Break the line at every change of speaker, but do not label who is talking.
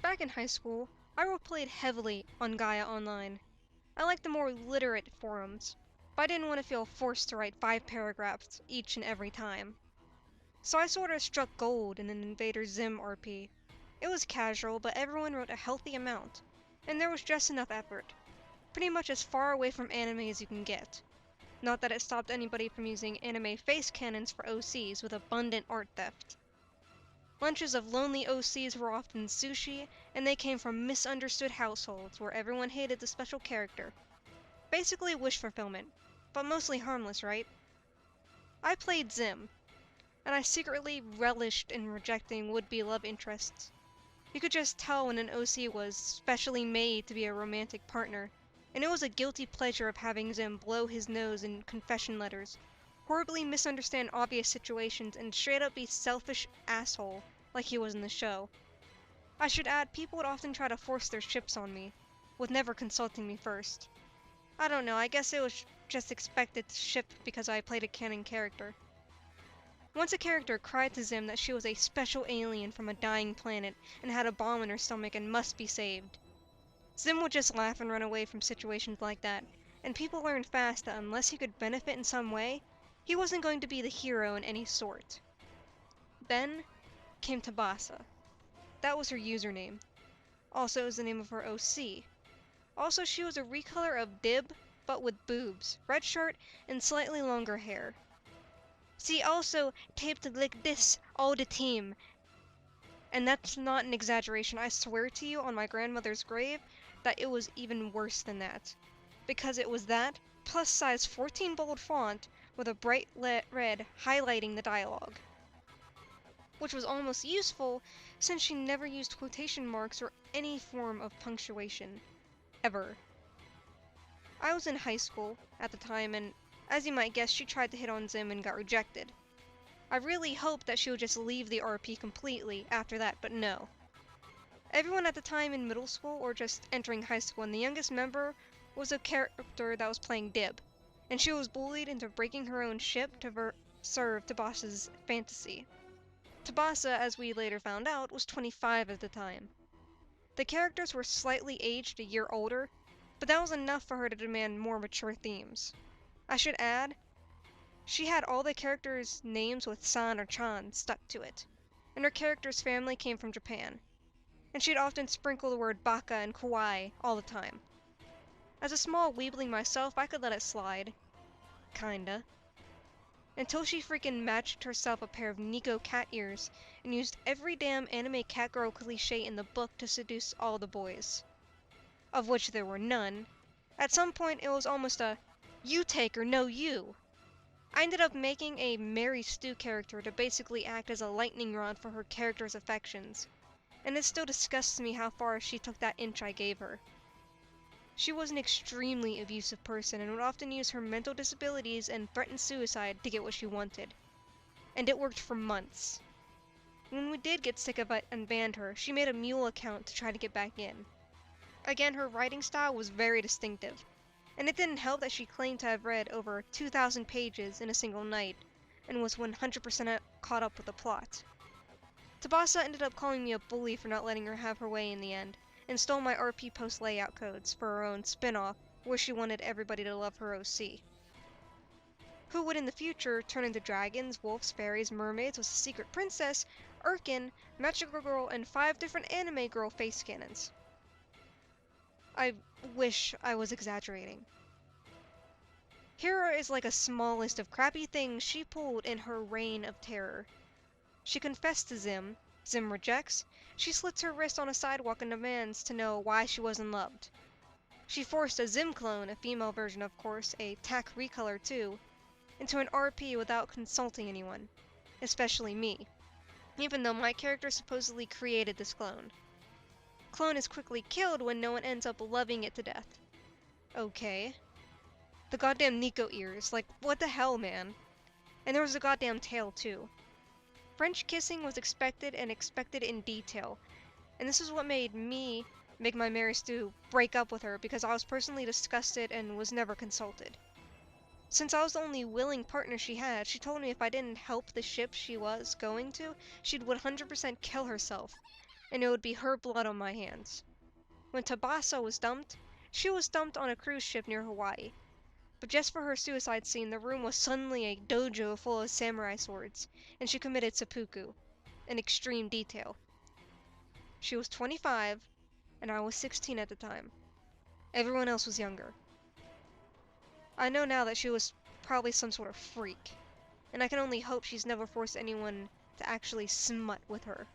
Back in high school, I roleplayed heavily on Gaia Online. I liked the more literate forums, but I didn't want to feel forced to write 5 paragraphs each and every time. So I sorta struck gold in an Invader Zim RP. It was casual, but everyone wrote a healthy amount, and there was just enough effort. Pretty much as far away from anime as you can get. Not that it stopped anybody from using anime face cannons for OCs with abundant art theft. Lunches of lonely OCs were often sushi, and they came from misunderstood households where everyone hated the special character. Basically wish fulfillment, but mostly harmless, right? I played Zim, and I secretly relished in rejecting would-be love interests. You could just tell when an OC was specially made to be a romantic partner, and it was a guilty pleasure of having Zim blow his nose in confession letters, horribly misunderstand obvious situations, and straight up be selfish asshole like he was in the show. I should add, people would often try to force their ships on me, with never consulting me first. I don't know, I guess it was just expected to ship because I played a canon character. Once a character cried to Zim that she was a special alien from a dying planet and had a bomb in her stomach and must be saved. Zim would just laugh and run away from situations like that, and people learned fast that unless he could benefit in some way, he wasn't going to be the hero in any sort. Then came Tabasa. That was her username. Also, it was the name of her OC. Also, she was a recolor of Dib, but with boobs, red shirt, and slightly longer hair. She also taped like this all the time. And that's not an exaggeration, I swear to you on my grandmother's grave that it was even worse than that. Because it was that, plus size 14 bold font with a bright red highlighting the dialogue. Which was almost useful since she never used quotation marks or any form of punctuation. Ever. I was in high school at the time, and as you might guess, she tried to hit on Zim and got rejected. I really hoped that she would just leave the RP completely after that, but no. Everyone at the time in middle school or just entering high school, and the youngest member was a character that was playing Dib, and she was bullied into breaking her own ship to serve Tabasa's fantasy. Tabasa, as we later found out, was 25 at the time. The characters were slightly aged a year older, but that was enough for her to demand more mature themes. I should add, she had all the characters' names with san or chan stuck to it, and her character's family came from Japan, and she'd often sprinkle the word baka and kawaii all the time. As a small weebling myself, I could let it slide. Kinda. Until she freaking matched herself a pair of Nico cat ears and used every damn anime catgirl cliche in the book to seduce all the boys. Of which there were none. At some point it was almost a, you take or no you. I ended up making a Mary Stu character to basically act as a lightning rod for her character's affections, and it still disgusts me how far she took that inch I gave her. She was an extremely abusive person and would often use her mental disabilities and threaten suicide to get what she wanted. And it worked for months. When we did get sick of it and banned her, she made a mule account to try to get back in. Again, her writing style was very distinctive, and it didn't help that she claimed to have read over 2,000 pages in a single night, and was 100% caught up with the plot. Tabasa ended up calling me a bully for not letting her have her way in the end, and stole my RP post layout codes for her own spin-off, where she wanted everybody to love her OC. Who would in the future turn into dragons, wolves, fairies, mermaids with a secret princess, Urkin, magical girl, and 5 different anime girl face cannons. I wish I was exaggerating. Here is like a small list of crappy things she pulled in her reign of terror. She confessed to Zim. Zim rejects. She slits her wrist on a sidewalk and demands to know why she wasn't loved. She forced a Zim clone, a female version of course, a TAC recolor too, into an RP without consulting anyone, especially me, even though my character supposedly created this clone. Clone is quickly killed when no one ends up loving it to death. Okay. The goddamn Nico ears, like what the hell, man? And there was a goddamn tail too. French kissing was expected and expected in detail, and this is what made me make my Mary Stu break up with her because I was personally disgusted and was never consulted. Since I was the only willing partner she had, she told me if I didn't help the ship she was going to, she'd 100% kill herself, and it would be her blood on my hands. When Tabasa was dumped, she was dumped on a cruise ship near Hawaii. But just for her suicide scene, the room was suddenly a dojo full of samurai swords, and she committed seppuku, in extreme detail. She was 25, and I was 16 at the time. Everyone else was younger. I know now that she was probably some sort of freak, and I can only hope she's never forced anyone to actually smut with her.